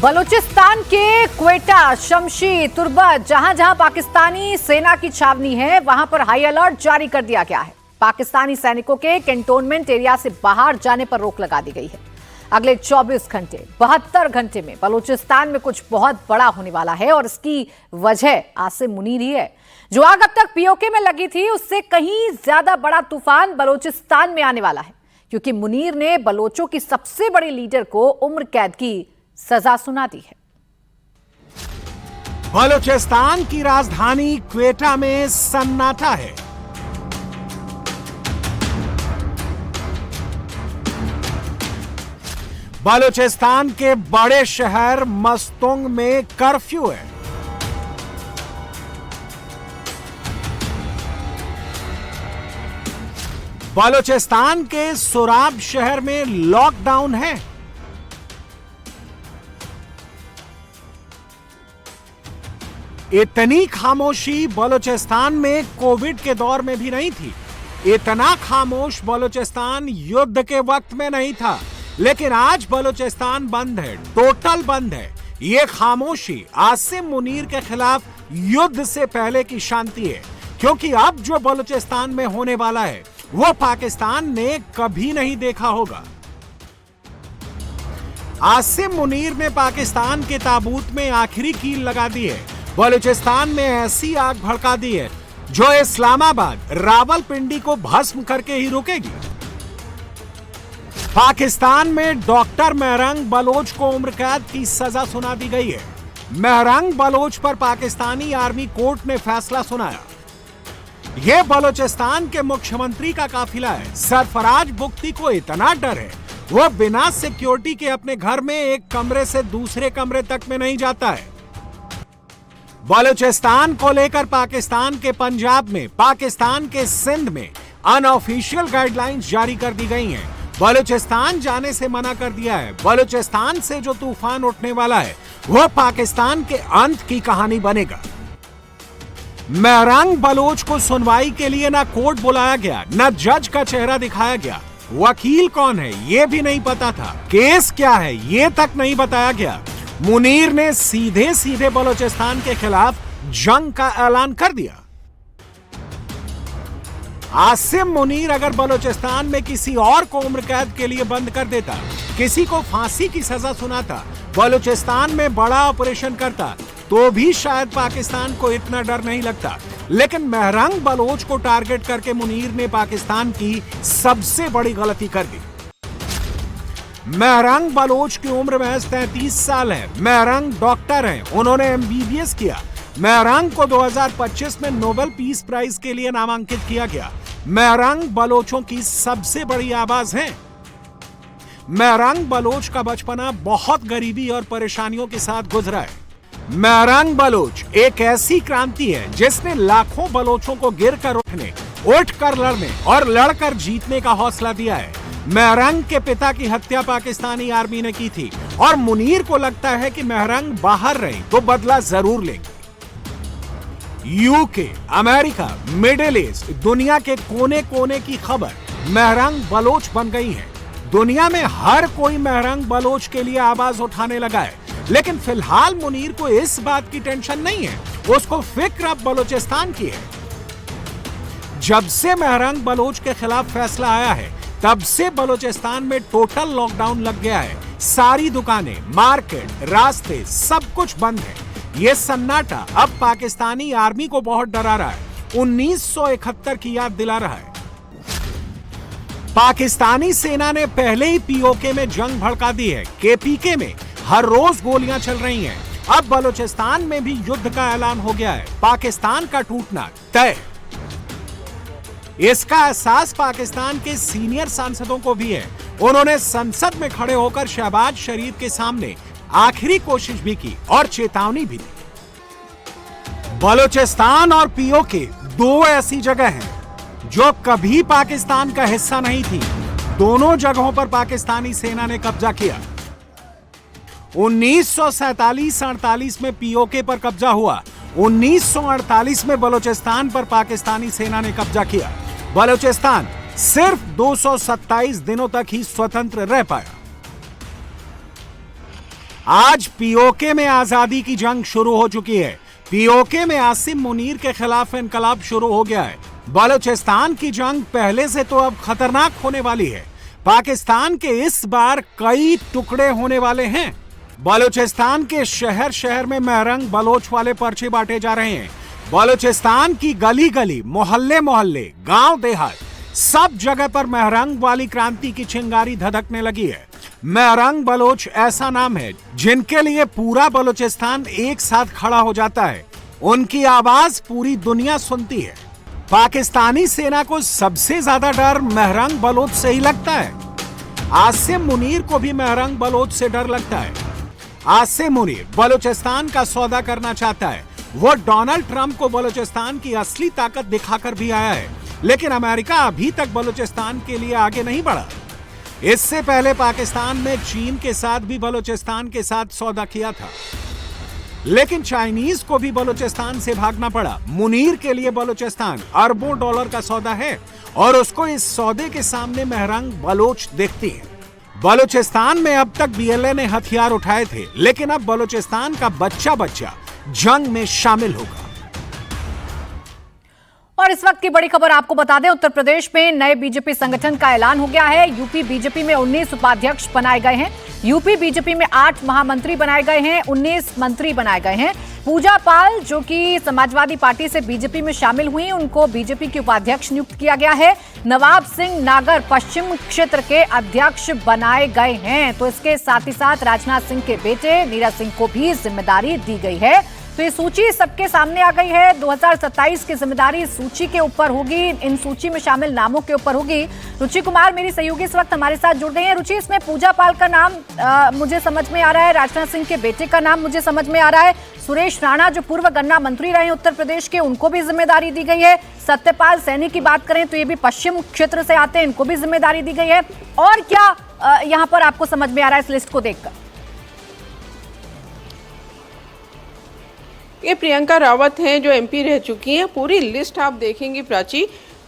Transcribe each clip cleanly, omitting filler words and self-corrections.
बलूचिस्तान के क्वेटा, शमशी, तुर्बत, जहां जहां पाकिस्तानी सेना की छावनी है, वहां पर हाई अलर्ट जारी कर दिया गया है। पाकिस्तानी सैनिकों के कैंटोनमेंट एरिया से बाहर जाने पर रोक लगा दी गई है। अगले 24 घंटे 72 घंटे में बलूचिस्तान में कुछ बहुत बड़ा होने वाला है और इसकी वजह आसिम मुनीर ही है। जो आग अब तक पीओके में लगी थी, उससे कहीं ज्यादा बड़ा तूफान बलूचिस्तान में आने वाला है, क्योंकि मुनीर ने बलोचों की सबसे बड़ी लीडर को उम्र कैद की सजा सुना दी है। बलूचिस्तान की राजधानी क्वेटा में सन्नाटा है। बलूचिस्तान के बड़े शहर मस्तुंग में कर्फ्यू है। बलूचिस्तान के सुराब शहर में लॉकडाउन है। इतनी खामोशी बलूचिस्तान में कोविड के दौर में भी नहीं थी। इतना खामोश बलूचिस्तान युद्ध के वक्त में नहीं था, लेकिन आज बलूचिस्तान बंद है, टोटल बंद है। ये खामोशी आसिम मुनीर के खिलाफ युद्ध से पहले की शांति है, क्योंकि अब जो बलूचिस्तान में होने वाला है वो पाकिस्तान ने कभी नहीं देखा होगा। आसिम मुनीर ने पाकिस्तान के ताबूत में आखिरी कील लगा दी है। बलूचिस्तान में ऐसी आग भड़का दी है जो इस्लामाबाद, रावलपिंडी को भस्म करके ही रुकेगी। पाकिस्तान में डॉक्टर मेहरंग बलोच को उम्र कैद की सजा सुना दी गई है। मेहरंग बलोच पर पाकिस्तानी आर्मी कोर्ट ने फैसला सुनाया। यह बलूचिस्तान के मुख्यमंत्री का काफिला है। सरफराज बुख्ती को इतना डर है, वो बिना सिक्योरिटी के अपने घर में एक कमरे से दूसरे कमरे तक में नहीं जाता है। बलूचिस्तान को लेकर पाकिस्तान के पंजाब में, पाकिस्तान के सिंध में अनऑफिशियल गाइडलाइंस जारी कर दी गई हैं। बलूचिस्तान जाने से मना कर दिया है। बलूचिस्तान से जो तूफान उठने वाला है वह पाकिस्तान के अंत की कहानी बनेगा। मेहरंग बलोच को सुनवाई के लिए ना कोर्ट बुलाया गया, ना जज का चेहरा दिखाया गया। वकील कौन है ये भी नहीं पता था। केस क्या है ये तक नहीं बताया गया। मुनीर ने सीधे सीधे बलूचिस्तान के खिलाफ जंग का ऐलान कर दिया। आसिम मुनीर अगर बलूचिस्तान में किसी और को उम्र कैद के लिए बंद कर देता, किसी को फांसी की सजा सुनाता, बलूचिस्तान में बड़ा ऑपरेशन करता, तो भी शायद पाकिस्तान को इतना डर नहीं लगता। लेकिन मेहरंग बलोच को टारगेट करके मुनीर ने पाकिस्तान की सबसे बड़ी गलती कर दी। मेहरंग बलोच की उम्र महज 33 साल है। मेहरंग डॉक्टर हैं, उन्होंने एमबीबीएस किया। मेहरंग को 2025 में नोबेल पीस प्राइज के लिए नामांकित किया गया। मेहरंग बलोचों की सबसे बड़ी आवाज है। मेहरंग बलोच का बचपना बहुत गरीबी और परेशानियों के साथ गुजरा है। मेहरंग बलोच एक ऐसी क्रांति है जिसने लाखों बलोचों को गिरकर उठने, उठकर लड़ने और लड़कर जीतने का हौसला दिया है। मेहरंग के पिता की हत्या पाकिस्तानी आर्मी ने की थी और मुनीर को लगता है कि मेहरंग बाहर रहे तो बदला जरूर लेंगे। यूके, अमेरिका, मिडिल ईस्ट, दुनिया के कोने कोने की खबर मेहरंग बलोच बन गई है। दुनिया में हर कोई मेहरंग बलोच के लिए आवाज उठाने लगा है। लेकिन फिलहाल मुनीर को इस बात की टेंशन नहीं है, उसको फिक्र अब बलूचिस्तान की है। जब से मेहरंग बलोच के खिलाफ फैसला आया है, तब से बलूचिस्तान में टोटल लॉकडाउन लग गया है। सारी दुकानें, मार्केट, रास्ते, सब कुछ बंद है। ये सन्नाटा अब पाकिस्तानी आर्मी को बहुत डरा रहा है, 1971 की याद दिला रहा है। पाकिस्तानी सेना ने पहले ही पीओके में जंग भड़का दी है। केपीके में हर रोज गोलियां चल रही हैं। अब बलूचिस्तान में भी युद्ध का ऐलान हो गया है। पाकिस्तान का टूटना तय। इसका एहसास पाकिस्तान के सीनियर सांसदों को भी है। उन्होंने संसद में खड़े होकर शहबाज शरीफ के सामने आखिरी कोशिश भी की और चेतावनी भी दी। बलूचिस्तान और पीओके दो ऐसी जगह हैं जो कभी पाकिस्तान का हिस्सा नहीं थी। दोनों जगहों पर पाकिस्तानी सेना ने कब्जा किया। 1947-48 में पीओके पर कब्जा हुआ। 1948 में बलूचिस्तान पर पाकिस्तानी सेना ने कब्जा किया। बलूचिस्तान सिर्फ 227 दिनों तक ही स्वतंत्र रह पाया। आज पीओके में आजादी की जंग शुरू हो चुकी है। पीओके में आसिम मुनीर के खिलाफ इनकलाब शुरू हो गया है। बलूचिस्तान की जंग पहले से तो अब खतरनाक होने वाली है। पाकिस्तान के इस बार कई टुकड़े होने वाले हैं। बलूचिस्तान के शहर शहर में महरंग बलोच वाले पर्चे बांटे जा रहे हैं। बलूचिस्तान की गली गली, मोहल्ले मोहल्ले, गांव देहात सब जगह पर महरंग वाली क्रांति की चिंगारी धधकने लगी है। महरंग बलोच ऐसा नाम है जिनके लिए पूरा बलूचिस्तान एक साथ खड़ा हो जाता है। उनकी आवाज पूरी दुनिया सुनती है। पाकिस्तानी सेना को सबसे ज्यादा डर महरंग बलोच से ही लगता है। आसिम मुनीर को भी महरंग बलोच से डर लगता है। आसिम मुनीर बलूचिस्तान का सौदा करना चाहता है। वो डोनाल्ड ट्रंप को बलूचिस्तान की असली ताकत दिखाकर भी आया है, लेकिन अमेरिका अभी तक बलूचिस्तान के लिए आगे नहीं बढ़ा। इससे पहले पाकिस्तान में चीन के साथ भी बलूचिस्तान के साथ सौदा किया था, लेकिन चाइनीज को भी बलूचिस्तान से भागना पड़ा। मुनीर के लिए बलूचिस्तान अरबों डॉलर का सौदा है और उसको इस सौदे के सामने महरंग बलोच देखती है। बलूचिस्तान में अब तक बीएलए ने हथियार उठाए थे, लेकिन अब बलूचिस्तान का बच्चा बच्चा जंग में शामिल होगा। और इस वक्त की बड़ी खबर आपको बता दें, उत्तर प्रदेश में नए बीजेपी संगठन का ऐलान हो गया है। यूपी बीजेपी में 19 उपाध्यक्ष बनाए गए हैं। यूपी बीजेपी में 8 महामंत्री बनाए गए हैं, 19 मंत्री बनाए गए हैं। पूजा पाल जो कि समाजवादी पार्टी से बीजेपी में शामिल हुई, उनको बीजेपी की उपाध्यक्ष नियुक्त किया गया है। नवाब सिंह नागर पश्चिम क्षेत्र के अध्यक्ष बनाए गए हैं। तो इसके साथ ही साथ राजनाथ सिंह के बेटे नीरज सिंह को भी जिम्मेदारी दी गई है। तो ये सूची सबके सामने आ गई है। 2027 की जिम्मेदारी सूची के ऊपर होगी, इन सूची में शामिल नामों के ऊपर होगी। रुचि कुमार मेरी सहयोगी इस वक्त हमारे साथ जुड़ गई हैं। रुचि, इसमें पूजा पाल का नाम मुझे समझ में आ रहा है, राजनाथ सिंह के बेटे का नाम मुझे समझ में आ रहा है, सुरेश राणा जो पूर्व गन्ना मंत्री रहे उत्तर प्रदेश के, उनको भी जिम्मेदारी दी गई है। सत्यपाल सैनी की बात करें तो ये भी पश्चिम क्षेत्र से आते हैं, इनको भी जिम्मेदारी दी गई है। और क्या यहाँ पर आपको समझ में आ रहा है इस लिस्ट को देखकर? ये प्रियंका रावत हैं जो एमपी रह चुकी हैं। पूरी लिस्ट आप देखेंगी प्राची,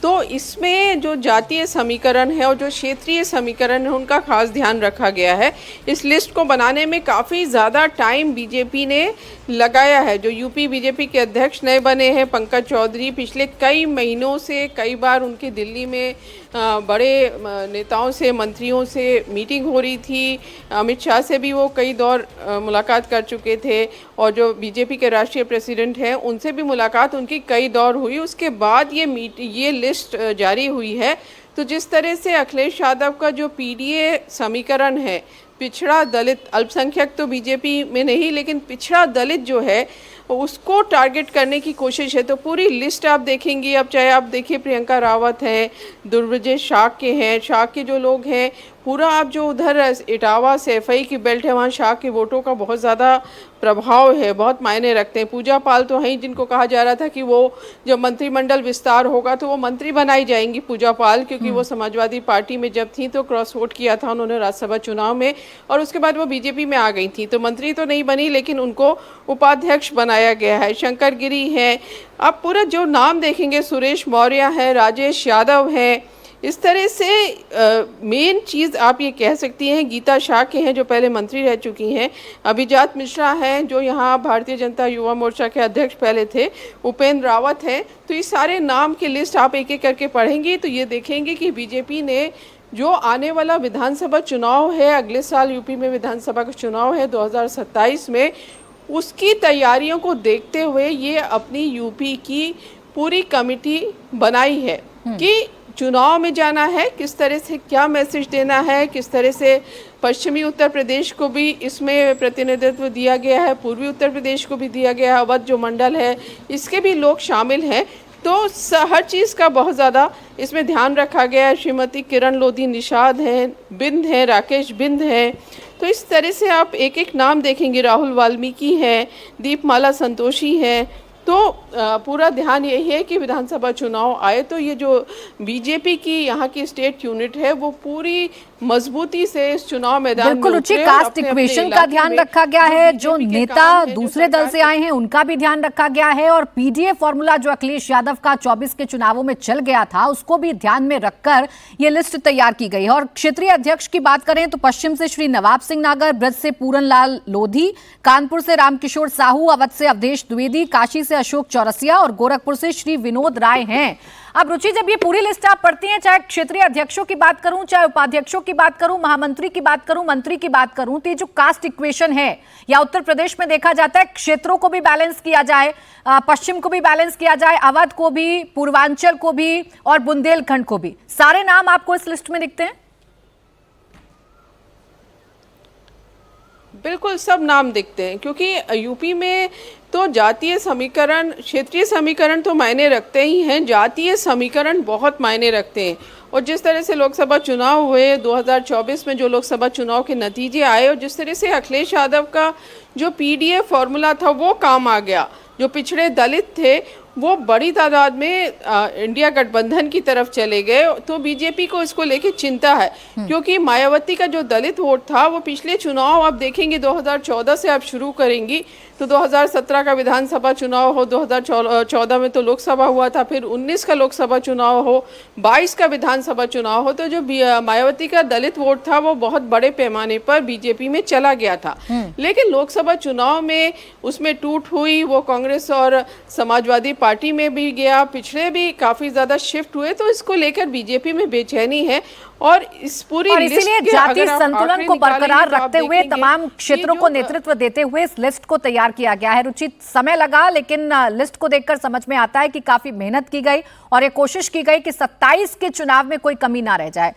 तो इसमें जो जातीय समीकरण है और जो क्षेत्रीय समीकरण है उनका खास ध्यान रखा गया है। इस लिस्ट को बनाने में काफ़ी ज़्यादा टाइम बीजेपी ने लगाया है। जो यूपी बीजेपी के अध्यक्ष नए बने हैं पंकज चौधरी, पिछले कई महीनों से कई बार उनकी दिल्ली में बड़े नेताओं से, मंत्रियों से मीटिंग हो रही थी। अमित शाह से भी वो कई दौर मुलाकात कर चुके थे और जो बीजेपी के राष्ट्रीय प्रेसिडेंट हैं उनसे भी मुलाकात उनकी कई दौर हुई। उसके बाद ये लिस्ट जारी हुई है। तो जिस तरह से अखिलेश यादव का जो पीडीए समीकरण है, पिछड़ा दलित, अल्पसंख्यक तो बीजेपी में नहीं लेकिन पिछड़ा दलित जो है उसको टारगेट करने की कोशिश है। तो पूरी लिस्ट आप देखेंगी, अब चाहे आप देखिए प्रियंका रावत हैं, दुर्ब्रजेश शाह के हैं, शाह के जो लोग हैं, पूरा आप जो उधर इटावा सैफई की बेल्ट है वहाँ शाह के वोटों का बहुत ज़्यादा प्रभाव है, बहुत मायने रखते हैं। पूजा पाल तो हैं जिनको कहा जा रहा था कि वो जब मंत्रिमंडल विस्तार होगा तो वो मंत्री बनाई जाएंगी पूजा पाल, क्योंकि वो समाजवादी पार्टी में जब थी तो क्रॉस वोट किया था उन्होंने राज्यसभा चुनाव में और उसके बाद वो बीजेपी में आ गई थी। तो मंत्री तो नहीं बनी लेकिन उनको उपाध्यक्ष बनाया गया है। शंकर गिरी हैं। आप पूरा जो नाम देखेंगे, सुरेश मौर्य है, राजेश यादव हैं। इस तरह से मेन चीज़ आप ये कह सकती हैं गीता शाह के हैं जो पहले मंत्री रह चुकी हैं, अभिजात मिश्रा हैं जो यहाँ भारतीय जनता युवा मोर्चा के अध्यक्ष पहले थे, उपेंद्र रावत हैं। तो ये सारे नाम की लिस्ट आप एक एक करके पढ़ेंगी तो ये देखेंगे कि बीजेपी ने जो आने वाला विधानसभा चुनाव है, अगले साल यूपी में विधानसभा का चुनाव है 2027 में, उसकी तैयारियों को देखते हुए ये अपनी यूपी की पूरी कमेटी बनाई है कि चुनाव में जाना है, किस तरह से क्या मैसेज देना है, किस तरह से पश्चिमी उत्तर प्रदेश को भी इसमें प्रतिनिधित्व दिया गया है, पूर्वी उत्तर प्रदेश को भी दिया गया है, अवध जो मंडल है इसके भी लोग शामिल हैं। तो हर चीज़ का बहुत ज़्यादा इसमें ध्यान रखा गया है। श्रीमती किरण लोधी निषाद हैं, बिंद हैं, राकेश बिंद हैं। तो इस तरह से आप एक एक नाम देखेंगे, राहुल वाल्मीकि हैं, दीपमाला संतोषी हैं। तो पूरा ध्यान यही है कि विधानसभा चुनाव आए तो ये जो बीजेपी की यहाँ की स्टेट यूनिट है वो पूरी मजबूती से इस चुनाव मैदान में बिल्कुल रुचि, उतरे और कास्ट अपने-अपने इक्वेशन का इलाके ध्यान में रखा गया है, जो बीजेपी के नेता काम है, जो दूसरे दल सरकार से आए हैं उनका भी ध्यान रखा गया है, और पीडीए फॉर्मूला जो अखिलेश यादव का 24 के चुनावों में चल गया था उसको भी ध्यान में रखकर ये लिस्ट तैयार की गई है। और क्षेत्रीय अध्यक्ष की बात करें तो पश्चिम से श्री नवाब सिंह नागर, ब्रज से पूरन लाल लोधी, कानपुर से रामकिशोर साहू, अवध से अवधेश द्विवेदी, काशी से अशोक चौरसिया और गोरखपुर से श्री विनोद राय हैं। अब रुचि, जब ये पूरी लिस्ट आप पढ़ती हैं, चाहे क्षेत्रीय अध्यक्षों की बात करूं, चाहे उपाध्यक्षों की बात करूं, महामंत्री की बात करूं, मंत्री की बात करूं, तो ये जो कास्ट इक्वेशन है, या उत्तर प्रदेश में देखा जाता है क्षेत्रों को भी बैलेंस किया जाए, पश्चिम को भी बैलेंस किया जाए, अवध को भी, पूर्वांचल को भी और बुंदेलखंड को भी, सारे नाम आपको इस लिस्ट में दिखते हैं? बिल्कुल सब नाम दिखते हैं, क्योंकि यूपी में तो जातीय समीकरण, क्षेत्रीय समीकरण तो मायने रखते ही हैं, जातीय समीकरण बहुत मायने रखते हैं। और जिस तरह से लोकसभा चुनाव हुए 2024 में, जो लोकसभा चुनाव के नतीजे आए, और जिस तरह से अखिलेश यादव का जो पीडीए फॉर्मूला था वो काम आ गया, जो पिछड़े दलित थे वो बड़ी तादाद में इंडिया गठबंधन की तरफ चले गए, तो बीजेपी को इसको लेके चिंता है। क्योंकि मायावती का जो दलित वोट था वो पिछले चुनाव आप देखेंगे 2014 से आप शुरू करेंगी तो 2017 का विधानसभा चुनाव हो, 2014 में तो लोकसभा हुआ था, फिर 19 का लोकसभा चुनाव हो, 22 का विधानसभा चुनाव हो, तो जो मायावती का दलित वोट था वो बहुत बड़े पैमाने पर बीजेपी में चला गया था। लेकिन लोकसभा चुनाव में उसमें टूट हुई, वो कांग्रेस और समाजवादी पार्टी में भी गया, पिछड़े भी काफी ज्यादा शिफ्ट हुए, तो इसको लेकर बीजेपी में बेचैनी है। और इस पूरी और इसीलिए जातीय संतुलन को बरकरार तो रखते हुए तमाम क्षेत्रों को नेतृत्व देते हुए इस लिस्ट को तैयार किया गया है। रुचि, समय लगा, लेकिन लिस्ट को देखकर समझ में आता है कि काफी मेहनत की गई और ये कोशिश की गई कि 27 के चुनाव में कोई कमी ना रह जाए।